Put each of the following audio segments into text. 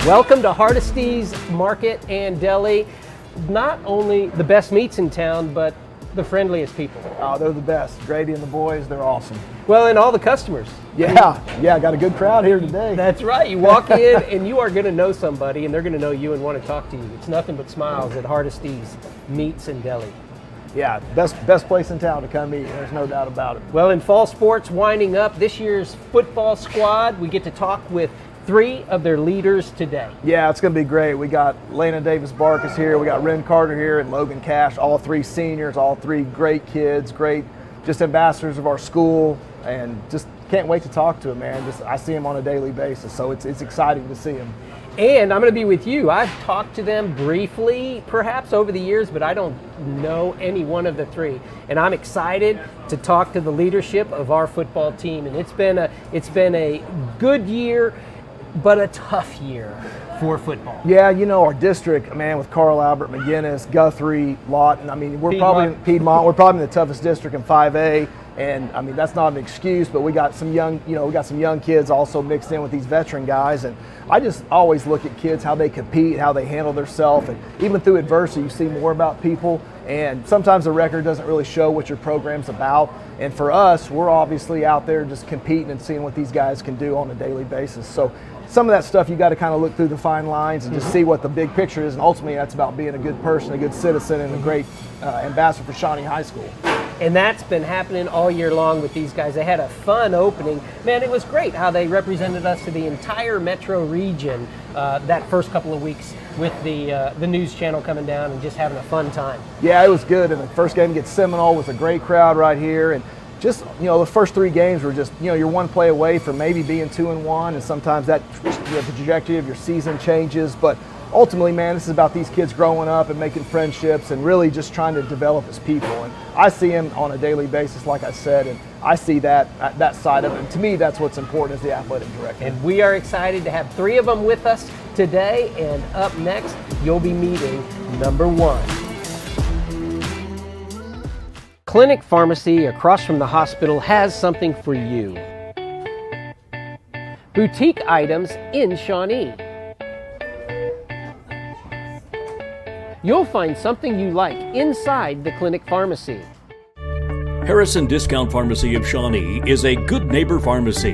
Welcome to Hardesty's Market and Deli. Not only the best meats in town, but the friendliest people. Oh, they're the best. Grady and the boys, they're awesome. Well, and all the customers. Yeah, got a good crowd here today. That's right. You walk in and you are going to know somebody, and they're going to know you and want to talk to you. It's nothing but smiles at Hardesty's Meats and Deli. Yeah, best place in town to come eat. There's no doubt about it. Well, in fall sports winding up, this year's football squad, we get to talk with 3 of their leaders today. Yeah, it's going to be great. We got Landon Davis-Barkus here. We got Ren Carter here and Logan Cash, all 3 seniors, all 3 great kids, great just ambassadors of our school, and just can't wait to talk to them, man. I see them on a daily basis, so it's exciting to see them. And I'm going to be with you. I've talked to them briefly, perhaps over the years, but I don't know any one of the 3. And I'm excited to talk to the leadership of our football team. And it's been a good year, but a tough year for football. Yeah, you know, our district, man, with Carl Albert, McGinnis, Guthrie, Lawton, I mean, we're probably the toughest district in 5A. And I mean, that's not an excuse, but we got some young kids also mixed in with these veteran guys. And I just always look at kids, how they compete, how they handle themselves. And even through adversity, you see more about people. And sometimes the record doesn't really show what your program's about. And for us, we're obviously out there just competing and seeing what these guys can do on a daily basis. So some of that stuff, you got to kind of look through the fine lines and just see what the big picture is. And ultimately, that's about being a good person, a good citizen, and a great ambassador for Shawnee High School. And that's been happening all year long with these guys. They had a fun opening. Man, it was great how they represented us to the entire metro region that first couple of weeks with the news channel coming down and just having a fun time. Yeah, it was good. And the first game against Seminole was a great crowd right here. And just, you know, the first 3 games were just, you know, you're one play away from maybe being 2-1. And sometimes that, the trajectory of your season changes. But ultimately, man, this is about these kids growing up and making friendships and really just trying to develop as people. And I see them on a daily basis, like I said, and I see that side of it. And to me, that's what's important as the athletic director. And we are excited to have 3 of them with us today. And up next, you'll be meeting number 1. Clinic Pharmacy across from the hospital has something for you. Boutique items in Shawnee. You'll find something you like inside the Clinic Pharmacy. Harrison Discount Pharmacy of Shawnee is a good neighbor pharmacy.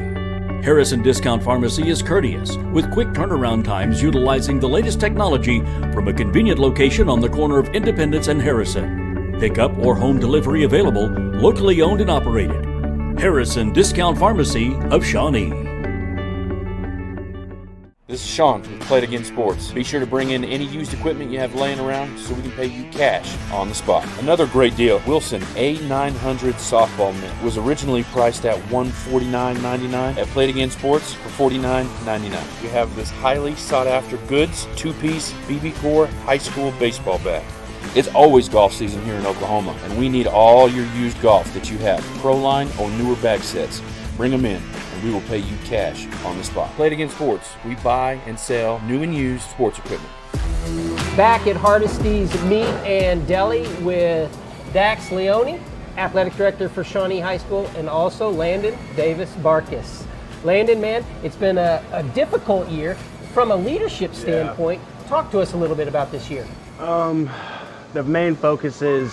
Harrison Discount Pharmacy is courteous, with quick turnaround times utilizing the latest technology from a convenient location on the corner of Independence and Harrison. Pickup or home delivery available, locally owned and operated. Harrison Discount Pharmacy of Shawnee. This is Sean from Play It Again Sports. Be sure to bring in any used equipment you have laying around so we can pay you cash on the spot. Another great deal, Wilson A900 softball mitt was originally priced at $149.99 at Play It Again Sports for $49.99. We have this highly sought after goods 2-piece BB-Core high school baseball bat. It's always golf season here in Oklahoma, and we need all your used golf that you have, Pro Line or newer bag sets. Bring them in, and we will pay you cash on the spot. Play It Again Sports. We buy and sell new and used sports equipment. Back at Hardesty's Meat and Deli with Dax Leone, athletic director for Shawnee High School, and also Landon Davis-Barkus. Landon, man, it's been a difficult year. From a leadership standpoint, talk to us a little bit about this year. The main focus is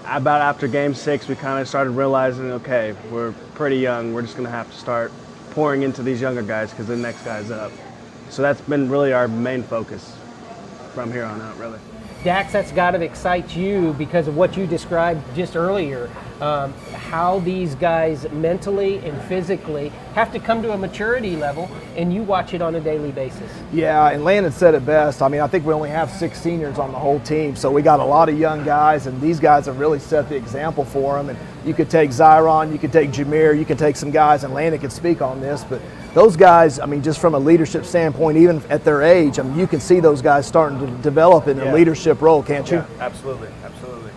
about after game 6, we kind of started realizing, okay, we're pretty young. We're just going to have to start pouring into these younger guys because the next guy's up. So that's been really our main focus from here on out, really. Dax, that's got to excite you because of what you described just earlier, how these guys mentally and physically have to come to a maturity level, and you watch it on a daily basis. Yeah, and Landon said it best. I mean, I think we only have 6 seniors on the whole team, so we got a lot of young guys, and these guys have really set the example for them. And you could take Zyron, you could take Jameer, you could take some guys, and Landon could speak on this, but those guys, I mean, just from a leadership standpoint, even at their age, I mean, you can see those guys starting to develop in a leadership role, can't you? Yeah, absolutely, absolutely.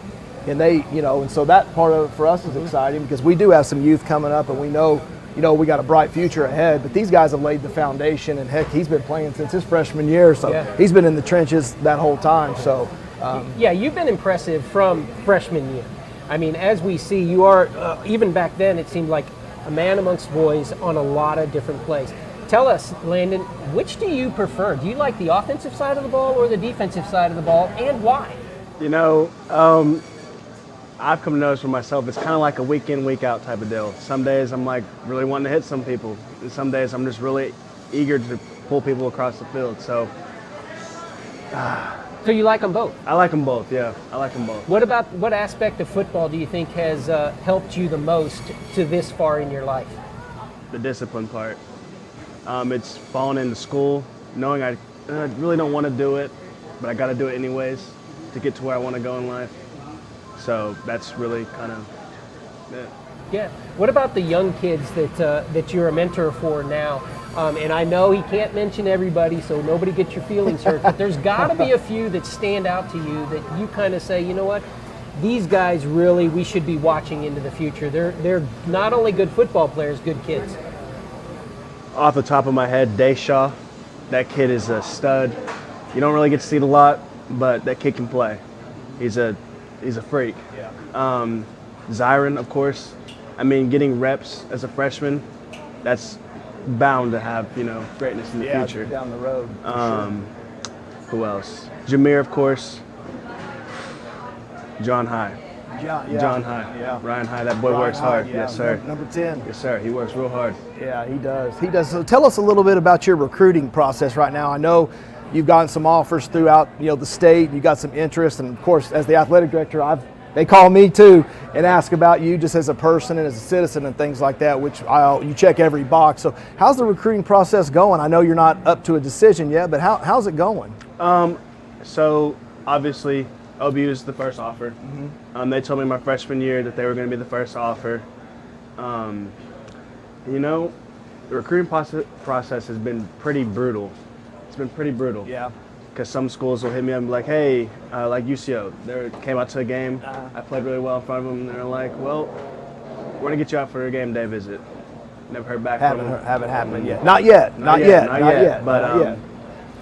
And they, you know, and so that part of it for us is exciting because we do have some youth coming up, and we know, you know, we got a bright future ahead. But these guys have laid the foundation, and heck, he's been playing since his freshman year, so he's been in the trenches that whole time. So, yeah, you've been impressive from freshman year. I mean, as we see, you are even back then, it seemed like a man amongst boys on a lot of different plays. Tell us, Landon, which do you prefer? Do you like the offensive side of the ball or the defensive side of the ball, and why? You know, I've come to notice for myself, it's kind of like a week in, week out type of deal. Some days I'm like really wanting to hit some people, and some days I'm just really eager to pull people across the field. So you like them both? I like them both, yeah. I like them both. What aspect of football do you think has helped you the most to this far in your life? The discipline part. It's falling into school, knowing I really don't want to do it, but I got to do it anyways to get to where I want to go in life. So that's really kind of it. Yeah. What about the young kids that you're a mentor for now? And I know he can't mention everybody, so nobody gets your feelings hurt, but there's got to be a few that stand out to you that you kind of say, you know what, these guys really, we should be watching into the future. They're not only good football players, good kids. Off the top of my head, Shaw, that kid is a stud. You don't really get to see it a lot, but that kid can play. He's a freak. Yeah. Zyron, of course. I mean, getting reps as a freshman, that's bound to have, greatness in the future. Down the road. Who else? Jameer, of course. John High. John High. Yeah. Ryan High. That boy works hard. Yeah. Yes, sir. Number 10. Yes, sir. He works real hard. Yeah, he does. He does. So tell us a little bit about your recruiting process right now. I know you've gotten some offers throughout, the state. You got some interest, and of course, as the athletic director, they call me too and ask about you just as a person and as a citizen and things like that, which you check every box. So how's the recruiting process going? I know you're not up to a decision yet, but how's it going? So obviously OBU is the first offer. Mm-hmm. They told me my freshman year that they were going to be the first offer. The recruiting process has been pretty brutal. It's been pretty brutal. Yeah. Because some schools will hit me up and be like, hey, like UCO, they came out to a game. I played really well in front of them. And they're like, well, we're going to get you out for a game day visit. Never heard back from them. Haven't happened yet. Not yet. But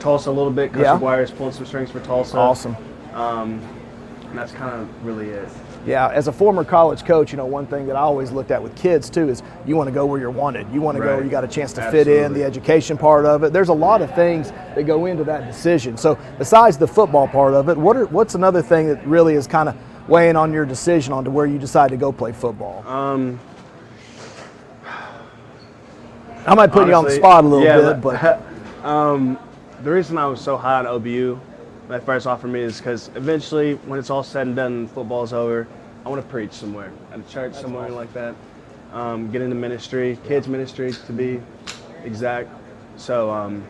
Tulsa a little bit. Coach McGuire's pulling some strings for Tulsa. Awesome. And that's kind of really it. Yeah, as a former college coach, one thing that I always looked at with kids too is you want to go where you're wanted. You want to go where you got a chance to fit in, the education part of it. There's a lot of things that go into that decision. So besides the football part of it, what's another thing that really is kind of weighing on your decision on to where you decide to go play football? I might put you on the spot a little bit, but the reason I was so high on OBU, my first offer me, is because eventually, when it's all said and done and football's over, I want to preach somewhere, at a church somewhere like that. Get into ministry, kids ministry to be exact. So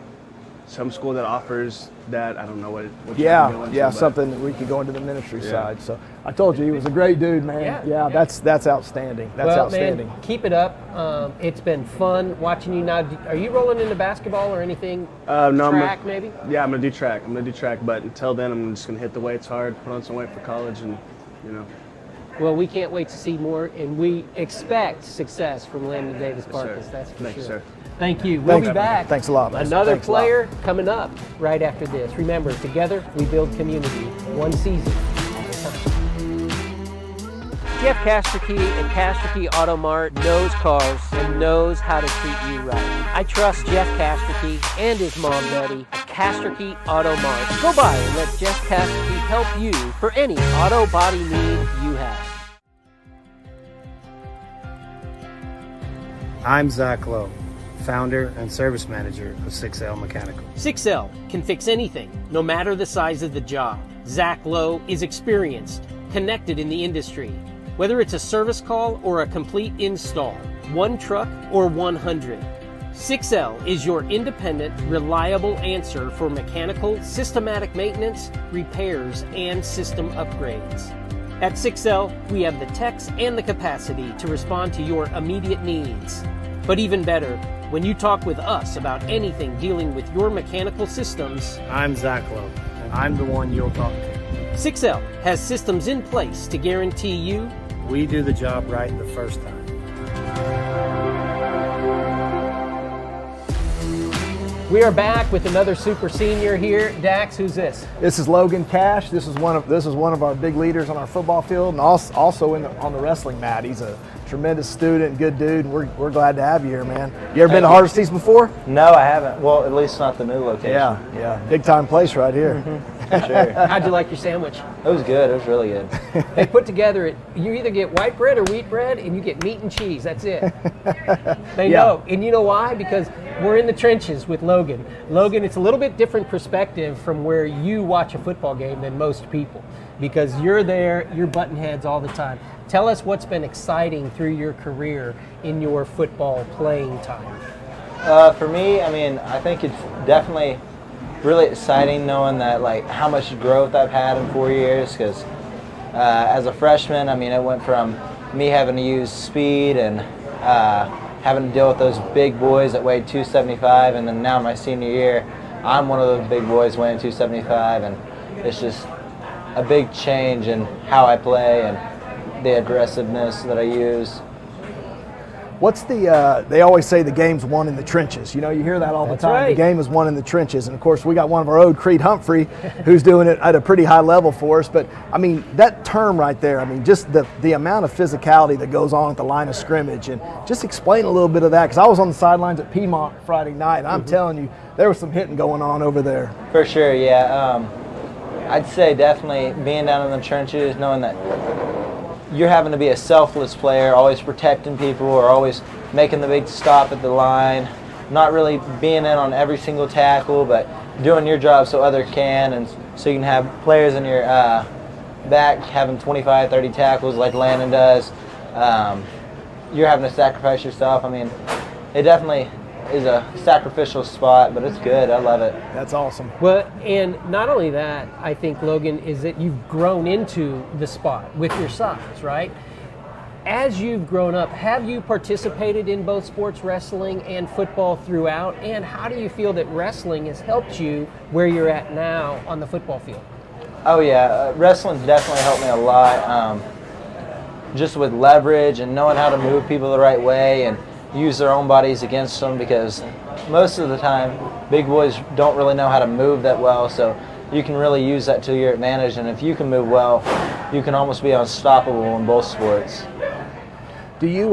some school that offers that, I don't know what something that we could go into the ministry side. So I told you he was a great dude, man. Yeah. That's outstanding. That's outstanding. Man, keep it up. It's been fun watching you now. Are you rolling into basketball or anything? No, track maybe? Yeah, I'm gonna do track. But until then, I'm just gonna hit the weights hard, put on some weight for college, and Well, we can't wait to see more, and we expect success from Landon Davis-Barkus. That's for sure. Thank you, sir. Thank you. We'll be back. Thanks a lot, man. Another player coming up right after this. Remember, together we build community, one season at a time. Jeff Casterkey at Casterkey Auto Mart knows cars and knows how to treat you right. I trust Jeff Casterkey and his mom Betty at Casterkey Auto Mart. Go by and let Jeff Casterkey help you for any auto body need you have. I'm Zach Lowe, founder and service manager of 6L Mechanical. 6L can fix anything, no matter the size of the job. Zach Lowe is experienced, connected in the industry. Whether it's a service call or a complete install, one truck or 100, 6L is your independent, reliable answer for mechanical, systematic maintenance, repairs, and system upgrades. At 6L, we have the techs and the capacity to respond to your immediate needs. But even better, when you talk with us about anything dealing with your mechanical systems, I'm Zach Lowe, and I'm the one you'll talk to. 6L has systems in place to guarantee you we do the job right the first time. We are back with another super senior here. Dax, who's this? This is Logan Cash. This is one of our big leaders on our football field, and also on the wrestling mat. He's a tremendous student, good dude, and we're glad to have you here, man. You ever been to Hardesty's before? No, I haven't. Well, at least not the new location. Yeah, big time place right here. For sure. How'd you like your sandwich? It was good. It was really good. They put together, you either get white bread or wheat bread, and you get meat and cheese. That's it. They know. And you know why? Because we're in the trenches with Logan. Logan, it's a little bit different perspective from where you watch a football game than most people, because you're there, you're butting heads all the time. Tell us what's been exciting through your career in your football playing time. For me, I mean, I think it's definitely really exciting knowing that, like, how much growth I've had in 4 years, because as a freshman, I mean, it went from me having to use speed and having to deal with those big boys that weighed 275, and then now my senior year, I'm one of those big boys weighing 275, and it's just a big change in how I play and the aggressiveness that I use. What's they always say the game's won in the trenches. You know, you hear that all the time. Right. The game is won in the trenches. And of course, we got one of our own, Creed Humphrey, who's doing it at a pretty high level for us. But I mean, that term right there, I mean, just the amount of physicality that goes on at the line of scrimmage, and just explain a little bit of that, because I was on the sidelines at Piedmont Friday night, and I'm telling you, there was some hitting going on over there. For sure, yeah. I'd say definitely being down in the trenches, knowing that you're having to be a selfless player, always protecting people or always making the big stop at the line, not really being in on every single tackle, but doing your job so others can, and so you can have players in your back having 25, 30 tackles like Landon does. You're having to sacrifice yourself. I mean, it definitely is a sacrificial spot, but it's good. I love it. That's awesome. Well, and not only that, I think, Logan, is that you've grown into the spot with your size, right? As you've grown up, have you participated in both sports, wrestling and football throughout? And how do you feel that wrestling has helped you where you're at now on the football field? Oh yeah, wrestling's definitely helped me a lot. Just with leverage and knowing how to move people the right way and use their own bodies against them, because most of the time big boys don't really know how to move that well, so you can really use that to your advantage, and if you can move well, you can almost be unstoppable in both sports. Do you,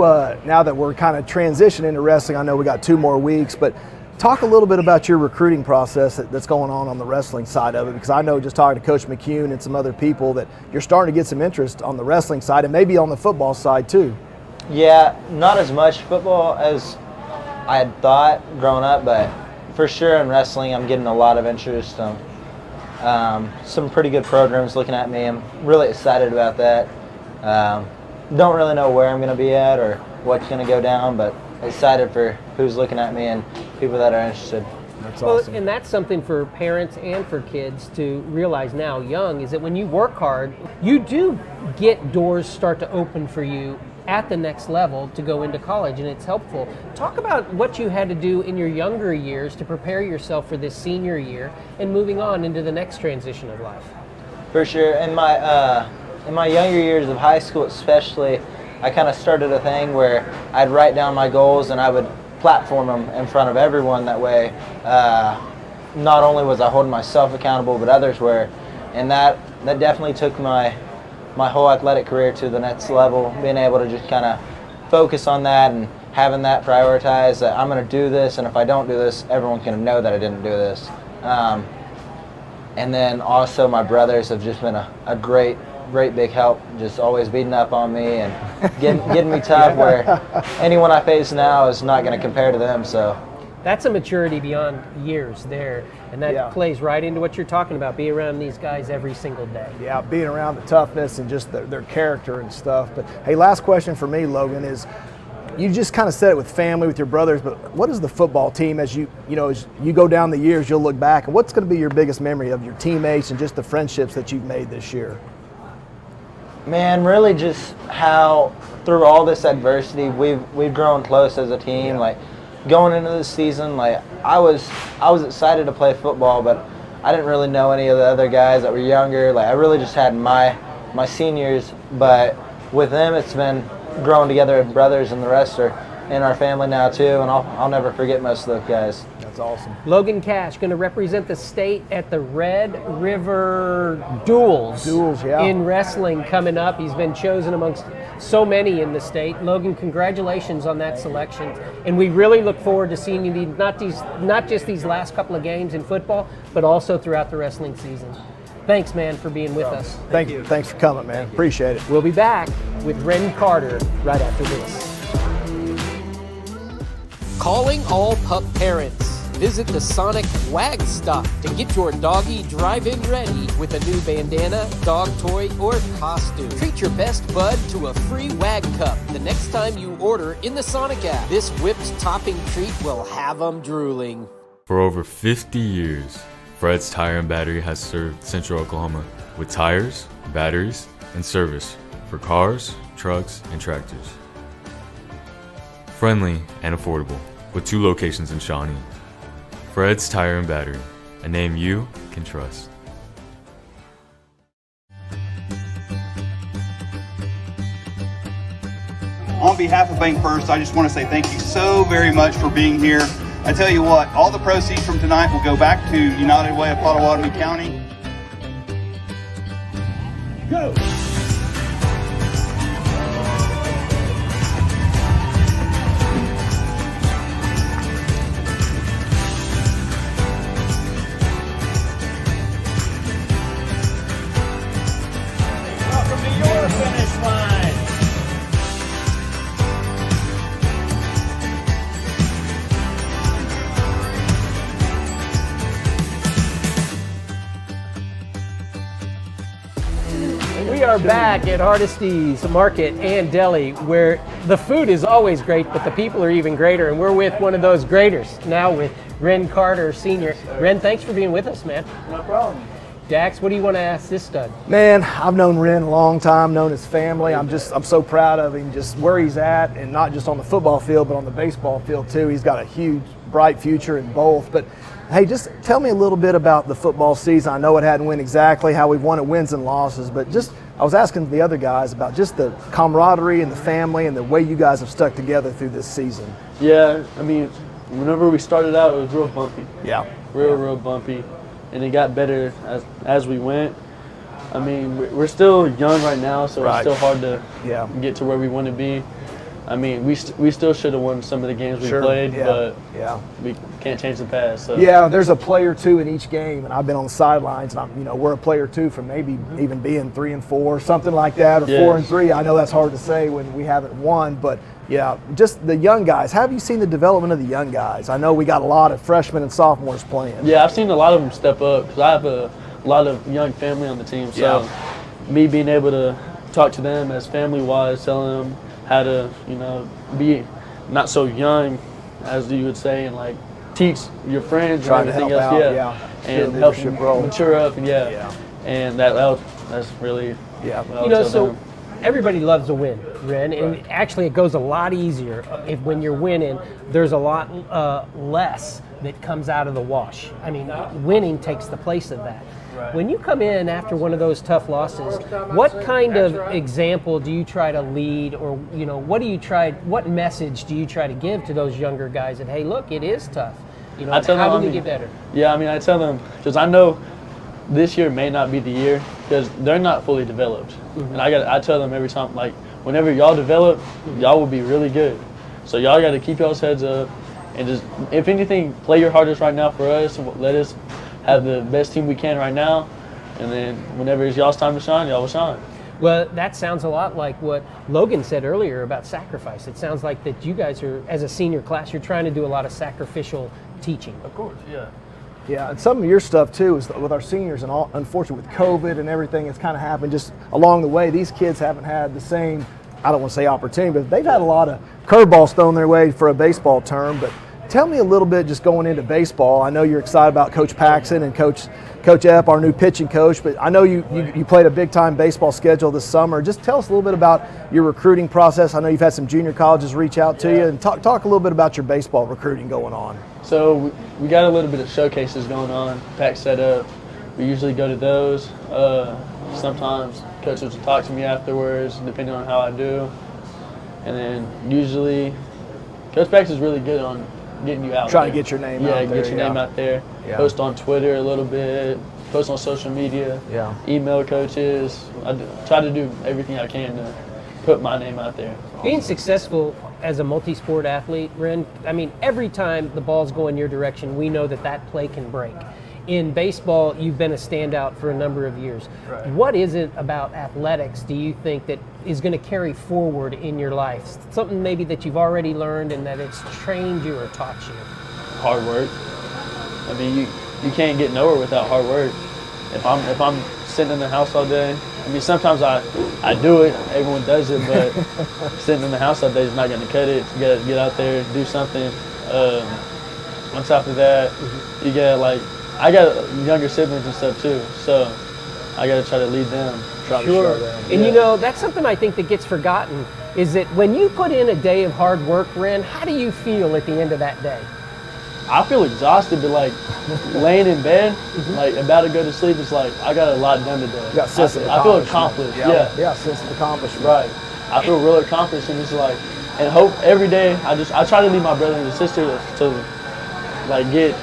now that we're kind of transitioning to wrestling, I know we got 2 more weeks, but talk a little bit about your recruiting process that's going on the wrestling side of it, because I know just talking to Coach McCune and some other people that you're starting to get some interest on the wrestling side and maybe on the football side too. Yeah, not as much football as I had thought growing up, but for sure in wrestling I'm getting a lot of interest. Some pretty good programs looking at me. I'm really excited about that. Don't really know where I'm going to be at or what's going to go down, but excited for who's looking at me and people that are interested. That's awesome. Well, and that's something for parents and for kids to realize now young, is that when you work hard, you do get doors start to open for you at the next level to go into college, and it's helpful. Talk about what you had to do in your younger years to prepare yourself for this senior year and moving on into the next transition of life. For sure. In my younger years of high school especially, I kind of started a thing where I'd write down my goals and I would platform them in front of everyone. That way, not only was I holding myself accountable, but others were. And that definitely took my whole athletic career to the next level, being able to just kind of focus on that and having that prioritized, that I'm going to do this, and if I don't do this, everyone's going to know that I didn't do this. And then also my brothers have just been a great big help, just always beating up on me and getting me tough, where anyone I face now is not going to compare to them. So that's a maturity beyond years there, and that plays right into what you're talking about, be around these guys every single day. Yeah, being around the toughness and just their character and stuff. But hey, last question for me, Logan, is you just kind of said it with family, with your brothers, but what is the football team as you go down the years, you'll look back, and what's going to be your biggest memory of your teammates and just the friendships that you've made this year? Man, really just how through all this adversity we've grown close as a team. Yeah. Like going into this season, like I was excited to play football, but I didn't really know any of the other guys that were younger. Like I really just had my seniors, but with them it's been growing together as brothers, and the rest are in our family now too, and I'll never forget most of those guys. That's awesome. Logan Cash going to represent the state at the Red River Duels. In wrestling coming up. He's been chosen amongst so many in the state. Logan, congratulations on that selection. And we really look forward to seeing you not just these last couple of games in football, but also throughout the wrestling season. Thanks, man, for being with us. Thank you. Thanks for coming, man. Appreciate it. We'll be back with Ren Carter right after this. Calling all pup parents. Visit the Sonic Wag Stop to get your doggy drive-in ready with a new bandana, dog toy, or costume. Treat your best bud to a free Wag Cup the next time you order in the Sonic app. This whipped topping treat will have them drooling. For over 50 years, Fred's Tire and Battery has served Central Oklahoma with tires, batteries, and service for cars, trucks, and tractors. Friendly and affordable, with 2 locations in Shawnee. Fred's Tire and Battery, a name you can trust. On behalf of Bank First, I just want to say thank you so very much for being here. I tell you what, all the proceeds from tonight will go back to United Way of Potawatomi County. Go! We are back at Hardesty's Market and Deli, where the food is always great, but the people are even greater. And we're with one of those graders now with Ren Carter, Sr. Ren, thanks for being with us, man. No problem. Dax, what do you want to ask this stud? Man, I've known Ren a long time, known his family. I'm so proud of him, just where he's at, and not just on the football field, but on the baseball field too. He's got a huge, bright future in both. But hey, just tell me a little bit about the football season. I know it hadn't went exactly how we've won at wins and losses, but just I was asking the other guys about just the camaraderie and the family and the way you guys have stuck together through this season. Yeah, I mean, whenever we started out, it was real bumpy. Yeah. Real bumpy. And it got better as we went. I mean, we're still young right now, so it's still hard to get to where we want to be. I mean, we still should have won some of the games we played, but we can't change the past. So. Yeah, there's a player or two in each game, and I've been on the sidelines, and we're a player or two from maybe even being 3-4, something like that, or 4-3. I know that's hard to say when we haven't won, but yeah, just the young guys. How have you seen the development of the young guys? I know we got a lot of freshmen and sophomores playing. Yeah, I've seen a lot of them step up because I have a lot of young family on the team. So me being able to talk to them as family-wise, telling them how to, be not so young, as you would say, and like teach your friends Trying and everything to help else, out, and help them mature up, and and that's really so everybody loves a win, Ren, and actually it goes a lot easier when you're winning. There's a lot less that comes out of the wash. I mean, winning takes the place of that. When you come in after one of those tough losses, what kind of example do you try to lead, or what message do you try to give to those younger guys that, hey, look, it is tough. How do they get better? Yeah, I mean, I tell them, because I know this year may not be the year because they're not fully developed. And I tell them every time, like, whenever y'all develop, y'all will be really good. So y'all got to keep y'all's heads up and just, if anything, play your hardest right now for us. Let us have the best team we can right now, and then whenever it's y'all's time to shine, y'all will shine. Well, that sounds a lot like what Logan said earlier about sacrifice. It sounds like that you guys are, as a senior class, you're trying to do a lot of sacrificial teaching. Of course, yeah. Yeah, and some of your stuff too is with our seniors, and unfortunately with COVID and everything that's kind of happened just along the way, these kids haven't had the same, I don't want to say opportunity, but they've had a lot of curveballs thrown their way for a baseball term. But tell me a little bit just going into baseball. I know you're excited about Coach Paxson and Coach Ep, our new pitching coach, but I know you played a big-time baseball schedule this summer. Just tell us a little bit about your recruiting process. I know you've had some junior colleges reach out to you, and talk a little bit about your baseball recruiting going on. So we got a little bit of showcases going on. Pack set up. We usually go to those. Sometimes coaches will talk to me afterwards, depending on how I do. And then usually, Coach Pax is really good on getting you out Trying there. to get your name out Yeah, there. get your name out there. Yeah. Post on Twitter a little bit, post on social media, email coaches. I try to do everything I can to put my name out there. Being successful as a multi-sport athlete, Ren, I mean, every time the ball's going your direction, we know that play can break. In baseball, you've been a standout for a number of years. Right. What is it about athletics do you think that is going to carry forward in your life? Something maybe that you've already learned and that it's trained you or taught you? Hard work. I mean, you can't get nowhere without hard work. If I'm sitting in the house all day, I mean, sometimes I do it, everyone does it, but sitting in the house all day is not going to cut it. You got to get out there, do something. On top of that, you got I got younger siblings and stuff too, so I got to try to lead them. Try to show them. And you know, that's something I think that gets forgotten, is that when you put in a day of hard work, Ren, how do you feel at the end of that day? I feel exhausted, but laying in bed, about to go to sleep, it's I got a lot done today. You got sense of I feel accomplished. Yeah, sense of accomplishment. Right. I feel really accomplished, and it's and hope every day. I try to lead my brother and sister to get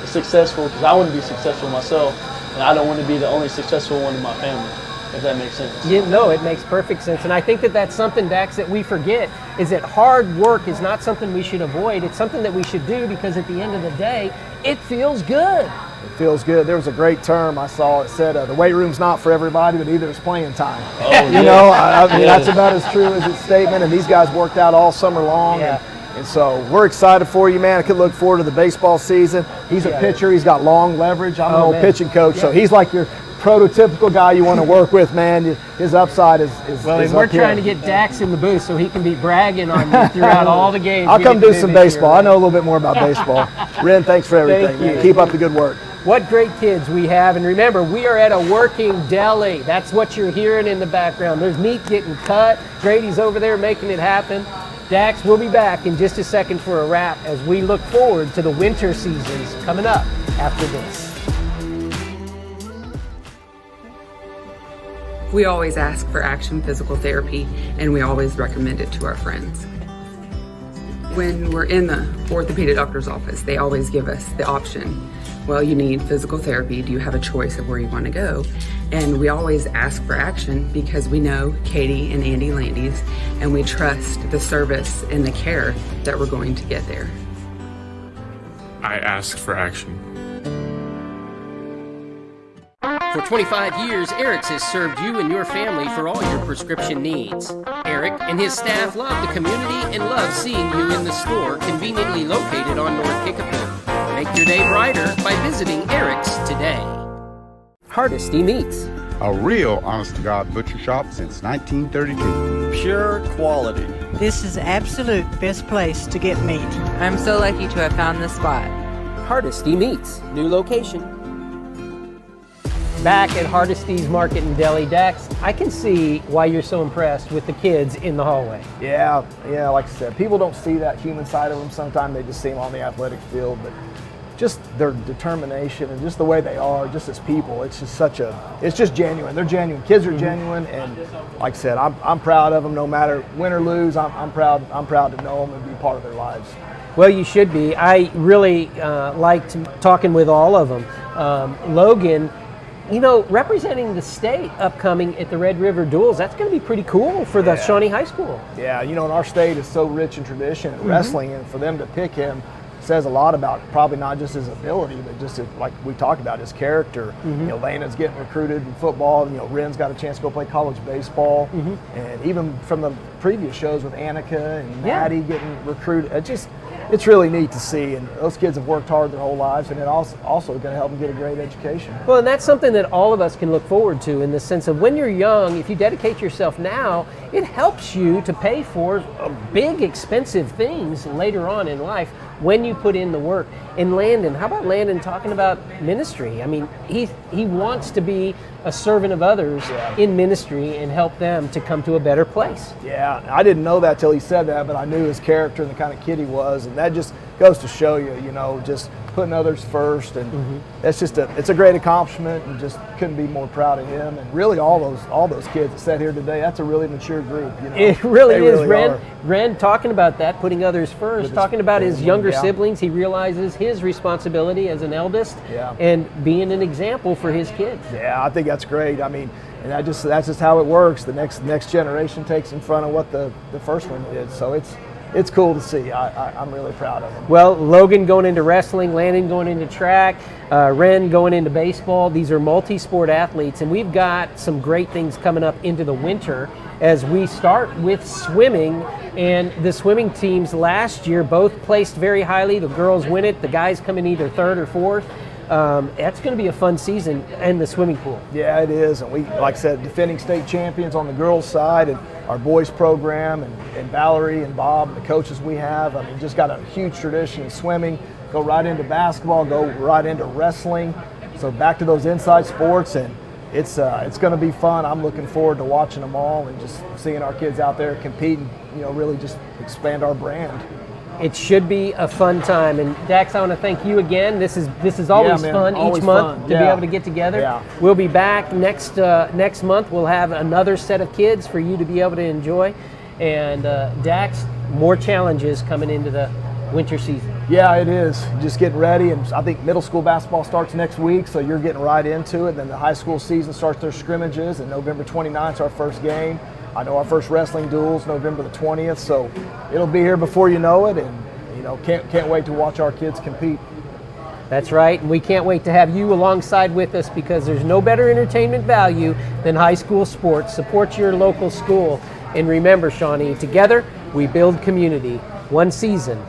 successful, because I want to be successful myself, and I don't want to be the only successful one in my family, if that makes sense. Yeah, no, it makes perfect sense. And I think that that's something, Dax, that we forget, is that hard work is not something we should avoid. It's something that we should do, because at the end of the day, it feels good. It feels good. There was a great term I saw. It said, the weight room's not for everybody, but neither is playing time. Oh, I mean, that's about as true as its statement. And these guys worked out all summer long. Yeah. And so we're excited for you, man. I could look forward to the baseball season. He's a pitcher. He's got long leverage. I'm an old pitching coach, so he's like your prototypical guy you want to work with, man. His upside is well, is and we're up here. trying to get Dax in the booth so he can be bragging on you throughout all the games. I'll come do some baseball. I know a little bit more about baseball. Ren, thanks for everything. Thank you. Keep up the good work. What great kids we have. And remember, we are at a working deli. That's what you're hearing in the background. There's meat getting cut. Grady's over there making it happen. Dax, we'll be back in just a second for a wrap as we look forward to the winter seasons coming up after this. We always ask for Action Physical Therapy, and we always recommend it to our friends. When we're in the orthopedic doctor's office, they always give us the option, well, you need physical therapy. Do you have a choice of where you want to go? And we always ask for Action because we know Katie and Andy Landys, and we trust the service and the care that we're going to get there. I asked for Action. For 25 years, Eric's has served you and your family for all your prescription needs. Eric and his staff love the community and love seeing you in the store conveniently located on North Kickapoo. Make your day brighter by visiting Eric's today. Hardesty Meats. A real honest-to-God butcher shop since 1932. Pure quality. This is the absolute best place to get meat. I'm so lucky to have found this spot. Hardesty Meats, new location. Back at Hardesty's Market in Deli. Dax, I can see why you're so impressed with the kids in the hallway. Yeah, like I said, people don't see that human side of them. Sometimes they just see them on the athletic field, but just their determination and just the way they are, just as people, it's just genuine. They're genuine. Kids are genuine, and like I said, I'm proud of them. No matter win or lose, I'm proud to know them and be part of their lives. Well, you should be. I really liked talking with all of them. Logan, representing the state upcoming at the Red River Duels, that's going to be pretty cool for the Shawnee High School. Yeah, and our state is so rich in tradition and wrestling, and for them to pick him says a lot about probably not just his ability, but just like we talked about, his character. Landon's getting recruited in football. Ren's got a chance to go play college baseball, and even from the previous shows with Annika and Maddie getting recruited, it's really neat to see. And those kids have worked hard their whole lives, and it also going to help them get a great education. Well, and that's something that all of us can look forward to, in the sense of when you're young, if you dedicate yourself now, it helps you to pay for big, expensive things later on in life when you put in the work. And Landon, how about Landon talking about ministry? I mean, he wants to be a servant of others in ministry and help them to come to a better place. Yeah, I didn't know that till he said that, but I knew his character and the kind of kid he was, and that just goes to show you, just putting others first, and it's a great accomplishment, and just couldn't be more proud of him. And really, all those kids that sat here today, that's a really mature group. It really is, Ren. Ren, talking about that, putting others first, talking about his younger siblings, he realizes his responsibility as an eldest and being an example for his kids. Yeah, I think that's great. I mean, and that's just how it works. The next generation takes in front of what the first one did. So it's cool to see. I'm really proud of him. Well, Logan going into wrestling, Landon going into track, Ren going into baseball. These are multi-sport athletes, and we've got some great things coming up into the winter as we start with swimming. And the swimming teams last year both placed very highly. The girls win it. The guys come in either third or fourth. That's going to be a fun season in the swimming pool. Yeah, it is. And we, like I said, defending state champions on the girls' side, and our boys program, and Valerie and Bob and the coaches we have. I mean, just got a huge tradition in swimming. Go right into basketball, go right into wrestling. So back to those inside sports, and it's going to be fun. I'm looking forward to watching them all and just seeing our kids out there competing. Really just expand our brand. It should be a fun time. And Dax, I want to thank you again. This is always fun each month to be able to get together. Yeah. We'll be back next month. We'll have another set of kids for you to be able to enjoy. And Dax, more challenges coming into the winter season. Yeah, it is. Just getting ready, and I think middle school basketball starts next week, so you're getting right into it. Then the high school season starts their scrimmages, and November 29th is our first game. I know our first wrestling duel's November the 20th, so it'll be here before you know it, and can't wait to watch our kids compete. That's right, and we can't wait to have you alongside with us, because there's no better entertainment value than high school sports. Support your local school, and remember, Shawnee, together we build community, one season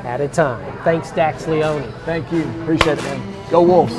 at a time. Thanks, Dax Leone. Thank you. Appreciate it, man. Go Wolves.